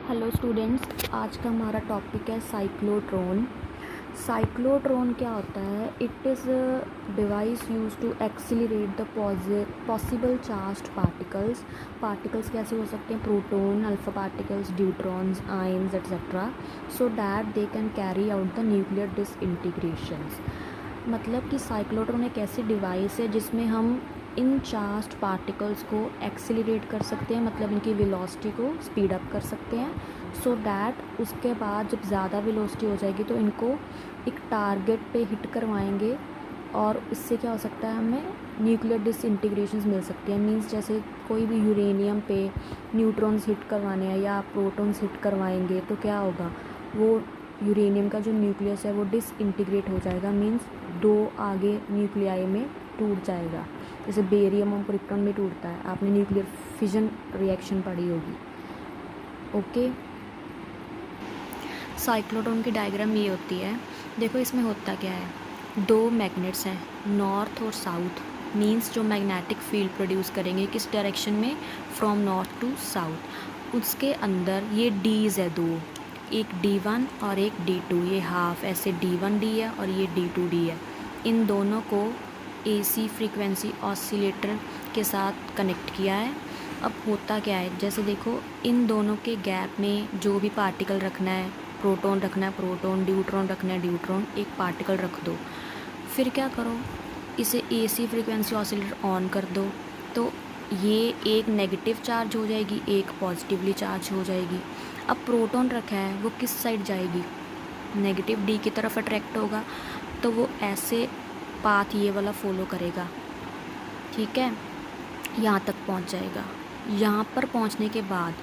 Hello students, आज का हमारा टॉपिक है साइक्लोट्रॉन। साइक्लोट्रॉन क्या होता है? It is a device use to accelerate the possible charged particles. Particles कैसे हो सकते हैं? Proton, alpha particles, deuterons, ions etcetera, so that they can carry out the nuclear disintegrations. मतलब कि साइक्लोट्रॉन एक ऐसी डिवाइस है जिसमें हम इन चार्ज्ड पार्टिकल्स को एक्सीलरेट कर सकते हैं, मतलब इनकी वेलोसिटी को स्पीड अप कर सकते हैं, सो दैट उसके बाद जब ज़्यादा वेलोसिटी हो जाएगी तो इनको एक टारगेट पे हिट करवाएंगे और इससे क्या हो सकता है, हमें न्यूक्लियर डिसइंटीग्रेशंस मिल सकती हैं। मींस जैसे कोई भी यूरेनियम पे न्यूट्रॉन्स हिट करवाने हैं या प्रोटॉन्स हिट करवाएंगे तो क्या होगा, वो यूरेनियम का जो न्यूक्लियस है वो डिसइंटीग्रेट हो जाएगा। मींस दो आगे न्यूक्लियाई में टूट जाएगा, जैसे बेरियम और क्रिप्टॉन में टूटता है। आपने न्यूक्लियर फिजन रिएक्शन पढ़ी होगी। ओके, साइक्लोट्रॉन की डायग्राम ये होती है। देखो इसमें होता क्या है, दो मैग्नेट्स हैं, नॉर्थ और साउथ। मींस जो मैग्नेटिक फील्ड प्रोड्यूस करेंगे किस डायरेक्शन में, फ्रॉम नॉर्थ टू साउथ। उसके अंदर ये डीज है दो, एक D1 और एक D2। ये हाफ ऐसे D1D है और ये D2D है। इन दोनों को AC फ्रीक्वेंसी ऑसिलेटर के साथ कनेक्ट किया है। अब होता क्या है, जैसे देखो इन दोनों के गैप में जो भी पार्टिकल रखना है, प्रोटॉन रखना है प्रोटॉन, ड्यूट्रॉन रखना है ड्यूट्रॉन, एक पार्टिकल रख दो। फिर क्या करो, इसे AC फ्रीक्वेंसी ऑसिलेटर ऑन कर दो, तो ये एक नेगेटिव चार्ज हो जाएगी, एक पॉजिटिवली चार्ज हो जाएगी। अब प्रोटॉन रखा है, वो किस साइड जाएगी, नेगेटिव D की तरफ अट्रैक्ट होगा, तो वो ऐसे पाथ ये वाला फॉलो करेगा। ठीक है, यहाँ तक पहुँच जाएगा। यहाँ पर पहुँचने के बाद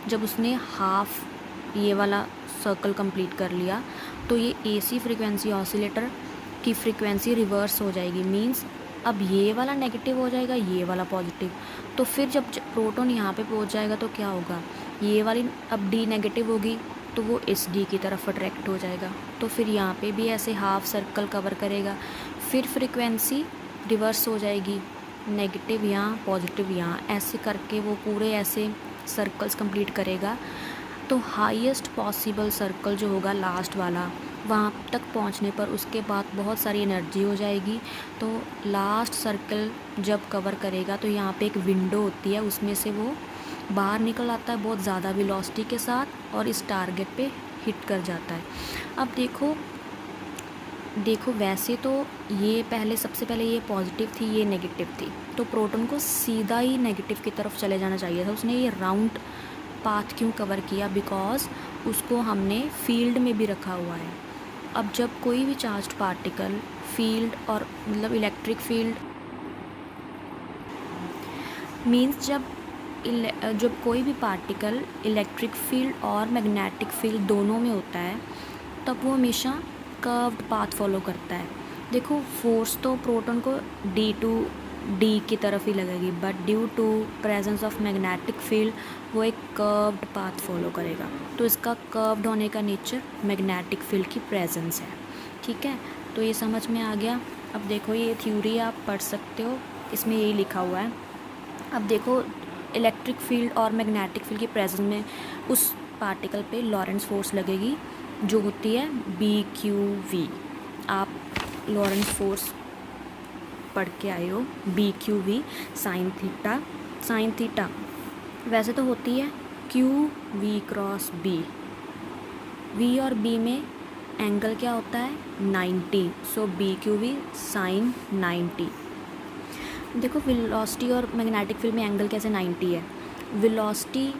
जब उसने हाफ ये वाला सर्कल कंप्लीट कर लिया तो ये AC फ्रीक्वेंसी ऑसिलेटर की फ्रीक्वेंसी रिवर्स हो जाएगी। मींस अब ये वाला नेगेटिव हो जाएगा, ये वाला पॉजिटिव। तो फिर जब प्रोटॉन यहाँ पे पहुँच जाएगा तो क्या होगा, ये वाली अब D नेगेटिव होगी तो वो इस D की तरफ अट्रैक्ट हो जाएगा। तो फिर यहाँ पे भी ऐसे हाफ सर्कल कवर करेगा, फिर फ्रीक्वेंसी रिवर्स हो जाएगी, नेगेटिव यहाँ पॉजिटिव यहाँ, ऐसे करके वो पूरे ऐसे सर्कल्स कंप्लीट करेगा। तो हाईएस्ट पॉसिबल सर्कल जो होगा लास्ट वाला, वहाँ तक पहुँचने पर उसके बाद बहुत सारी एनर्जी हो जाएगी। तो लास्ट सर्कल जब कवर करेगा तो यहाँ पे एक विंडो होती है, उसमें से वो बाहर निकल आता है बहुत ज़्यादा वेलोसिटी के साथ और इस टारगेट पे हिट कर जाता है। अब देखो वैसे तो ये पहले सबसे पहले ये पॉजिटिव थी, ये नेगेटिव थी, तो प्रोटॉन को सीधा ही नेगेटिव की तरफ चले जाना चाहिए था। उसने ये राउंड पाथ क्यों कवर किया, बिकॉज उसको हमने फील्ड में भी रखा हुआ है। अब जब कोई भी चार्ज्ड पार्टिकल फील्ड और मतलब इलेक्ट्रिक फील्ड, मींस जब कोई भी पार्टिकल इलेक्ट्रिक फील्ड और मैग्नेटिक फील्ड दोनों में होता है तब वो हमेशा कर्व्ड पाथ फॉलो करता है। देखो फोर्स तो प्रोटॉन को D की तरफ ही लगेगी, but due to presence of magnetic field वो एक कर्व्ड पाथ फॉलो करेगा। तो इसका कर्व्ड होने का नेचर मैग्नेटिक फील्ड की प्रेजेंस है। ठीक है, तो ये समझ में आ गया। अब देखो ये थ्योरी आप पढ़ सकते हो, इसमें यही लिखा हुआ है। अब देखो इलेक्ट्रिक फील्ड और मैग्नेटिक फील्ड की प्रेजेंस में उस पार्टिकल पे लॉरेंस फोर्स लगेगी जो होती है BQV। आप लॉरेंस फोर्स पढ़ के आए हो, BQV साइन थीटा वैसे तो होती है QV क्रॉस B। V और B में एंगल क्या होता है, 90, सो BQV साइन 90। देखो वेलोसिटी और मैग्नेटिक फील्ड में एंगल कैसे 90 है, वेलोसिटी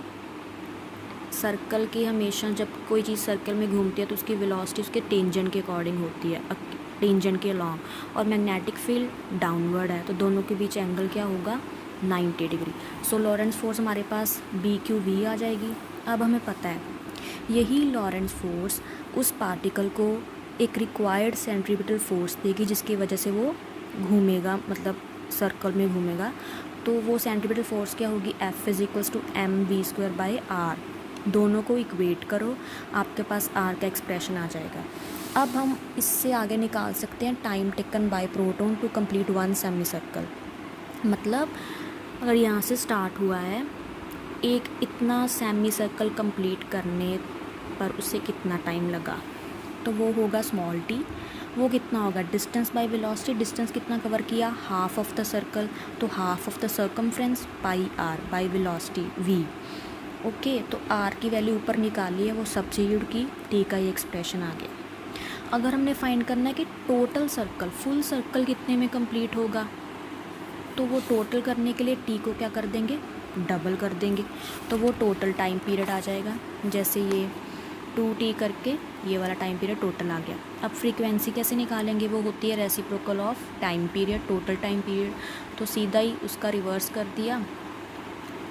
सर्कल की हमेशा जब कोई चीज़ सर्कल में घूमती है तो उसकी वेलोसिटी उसके टेंजेंट के अकॉर्डिंग होती है, टेंजेंट के अलॉन्ग, और मैग्नेटिक फील्ड डाउनवर्ड है तो दोनों के बीच एंगल क्या होगा, 90 डिग्री। सो लॉरेंस फोर्स हमारे पास BQV आ जाएगी। अब हमें पता है यही लॉरेंस फोर्स उस पार्टिकल को एक रिक्वायर्ड सेंट्रीपिटल फोर्स देगी जिसकी वजह से वो घूमेगा, मतलब सर्कल में घूमेगा। तो वो सेंट्रीपिटल फोर्स क्या होगी, F = mv²/r। दोनों को इक्वेट करो, आपके पास R का एक्सप्रेशन आ जाएगा। अब हम इससे आगे निकाल सकते हैं time taken by proton to complete one semi circle. मतलब अगर यहाँ से स्टार्ट हुआ है एक इतना सेमी सर्कल कंप्लीट करने पर उसे कितना टाइम लगा, तो वो होगा स्मॉल टी। वो कितना होगा, डिस्टेंस बाय वेलोसिटी, डिस्टेंस कितना कवर किया, हाफ ऑफ द सर्कल, तो half of the circumference pi r by velocity v. Okay, तो आर की वैल्यू ऊपर निकाली है, वो सब्स्टिट्यूट की, टी का ये एक्सप्रेशन आ गया। अगर हमने फाइंड करना है कि टोटल सर्कल, फुल सर्कल कितने में कंप्लीट होगा, तो वो टोटल करने के लिए टी को क्या कर देंगे, डबल कर देंगे, तो वो टोटल टाइम पीरियड आ जाएगा। जैसे ये 2t करके ये वाला टाइम पीरियड टोटल आ गया। अब फ्रीक्वेंसी कैसे निकालेंगे, वो होती है reciprocal of time period, total time period, तो सीधा ही उसका रिवर्स कर दिया,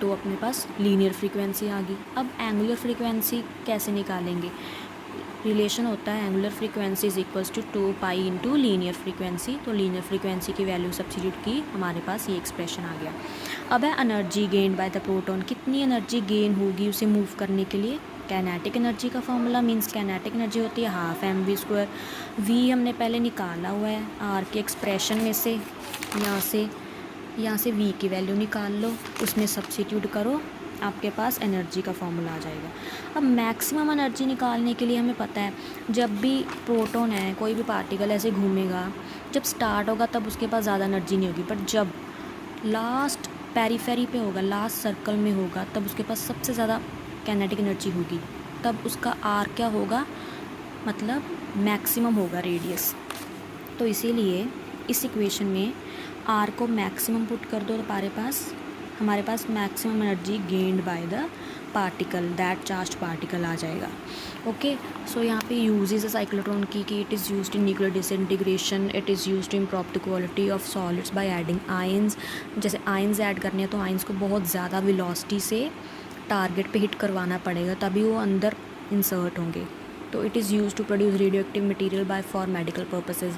तो अपने पास लीनियर फ्रीक्वेंसी आ गई। अब एंगुलर फ्रीक्वेंसी कैसे निकालेंगे, रिलेशन होता है angular frequency is equals to 2 pi into linear frequency, तो लीनियर फ्रीक्वेंसी की वैल्यू सब्स्टिट्यूट की, हमारे पास ये एक्सप्रेशन आ गया। अब है energy gain by the proton, कितनी एनर्जी गेन होगी उसे मूव करने के लिए, कैनेटिक एनर्जी का फॉर्मूला मींस कैनेटिक एनर्जी होती है हाफ mv²। वी हमने पहले निकाला हुआ है आर के एक्सप्रेशन में से, यहाँ से वी की वैल्यू निकाल लो, उसमें सब्स्टिट्यूट करो, आपके पास एनर्जी का फॉर्मूला आ जाएगा। अब मैक्सिमम एनर्जी निकालने के लिए हमें पता है, जब भी प्रोटॉन है, कोई भी पार्टिकल ऐसे घूमेगा, जब स्टार्ट होगा तब उसके पास ज़्यादा एनर्जी नहीं होगी, बट जब लास्ट पेरीफेरी पे होगा, लास्ट सर्कल में होगा, तब उसके पास सबसे ज़्यादा काइनेटिक एनर्जी होगी, तब उसका आर क्या होगा, मतलब मैक्सिमम होगा रेडियस। तो इसीलिए इस इक्वेशन में आर को मैक्सिमम पुट कर दो, तो हमारे पास maximum energy gained by the particle, that charged particle आ जाएगा। ओके, सो यहाँ पे यूजेस है साइक्लोट्रॉन की कि it is used in nuclear disintegration, it is used to improve the quality of solids by adding ions. जैसे आयंस ऐड करने हैं तो आयंस को बहुत ज़्यादा वेलोसिटी से टारगेट पे हिट करवाना पड़ेगा, तभी वो अंदर इंसर्ट होंगे। तो it is used to produce radioactive material by for medical purposes.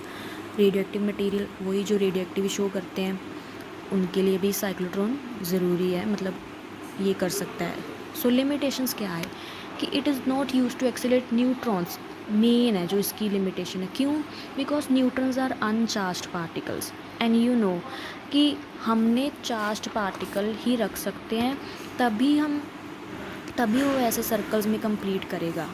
Radioactive material वही जो रेडियो एक्टिव शो करते हैं, उनके लिए भी साइक्लोट्रॉन ज़रूरी है, मतलब ये कर सकता है। सो लिमिटेशंस क्या है कि it is not use to accelerate neutrons, main है जो इसकी लिमिटेशन है। क्यों, because neutrons are uncharged particles and you know कि हमने चार्ज्ड पार्टिकल ही रख सकते हैं, तभी वो ऐसे सर्कल्स में कंप्लीट करेगा।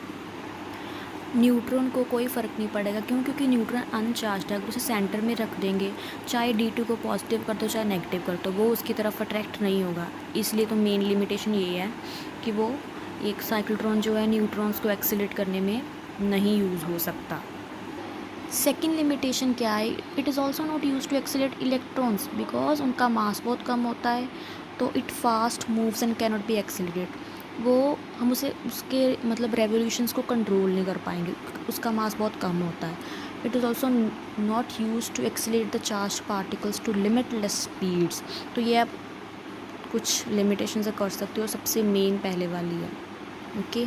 न्यूट्रॉन को कोई फ़र्क नहीं पड़ेगा, क्यों, क्योंकि न्यूट्रॉन अनचार्ज्ड है, अगर उसे सेंटर में रख देंगे, चाहे D2 को पॉजिटिव कर दो चाहे नेगेटिव कर दो, वो उसकी तरफ अट्रैक्ट नहीं होगा। इसलिए तो मेन लिमिटेशन ये है कि वो एक साइक्लोट्रॉन जो है न्यूट्रॉन्स को एक्सीलरेट करने में नहीं यूज़ हो सकता। सेकेंड लिमिटेशन क्या है, it is also not use to accelerate electrons because उनका मास बहुत कम होता है, तो it fast moves and cannot be accelerate. वो हम उसके मतलब रेवोल्यूशंस को कंट्रोल नहीं कर पाएंगे, उसका मास बहुत कम होता है। It is also not use to accelerate the charge particles to limitless speeds. तो ये आप कुछ लिमिटेशन से कर सकते हो, सबसे मेन पहले वाली है। ओके।